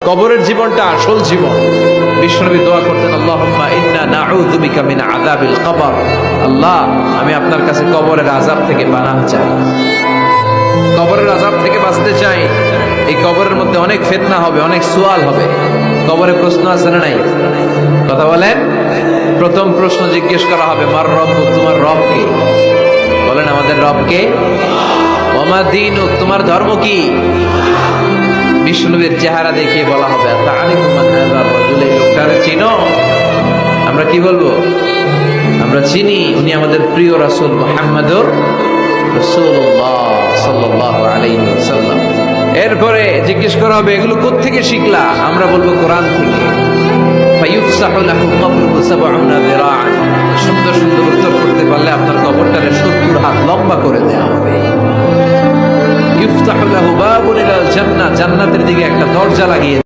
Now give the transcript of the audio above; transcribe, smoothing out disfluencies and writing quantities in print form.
কবরের জীবনটা আসল জীবন। বিশ্বনবী দোয়া করতেন, আল্লাহুম্মা ইন্না নাউযু বিকা মিন আযাবিল কবর। আল্লাহ, আমি আপনার কাছে কবরের আযাব থেকে পানাহ চাই, কবরের আযাব থেকে বাঁচতে চাই। এই কবরের মধ্যে অনেক ফিতনা হবে, অনেক সুয়াল হবে। কবরে প্রশ্ন আছে না নাই? কথা বলেন। প্রথম প্রশ্ন জিজ্ঞেস করা হবে, মার রব্বুক, তোমার রব কে? বলেন, আমাদের রব কে? ওয়া মা দীনুক, তোমার ধর্ম কি? বিষ্ণুবীর চেহারা দেখিয়ে বলা হবে, তাআরিফু মান হাযা রাজুল, এই লোকটারে চিনো? আমরা কি বলবো? আমরা চিনি, উনি আমাদের প্রিয় রাসূল মুহাম্মদুর রাসূলুল্লাহ সাল্লাল্লাহু আলাইহি ওয়াসাল্লাম। এরপরে জিজ্ঞেস করা হবে, এগুলো কোত্থেকে শিখলা? আমরা বলবো, কোরআন থেকে। ফায়ুফসাহু লাহু কবরুহু ৭০ যিরাআন। সুন্দর সুন্দর উত্তর করতে পারলে আপনার কবরটারে ৭০ হাত লম্বা করে দেওয়া হবে। ইফতাহু লাহু বাবুন ইলাল জান্নাহ, জান্নাতের দিকে একটা দরজা লাগিয়ে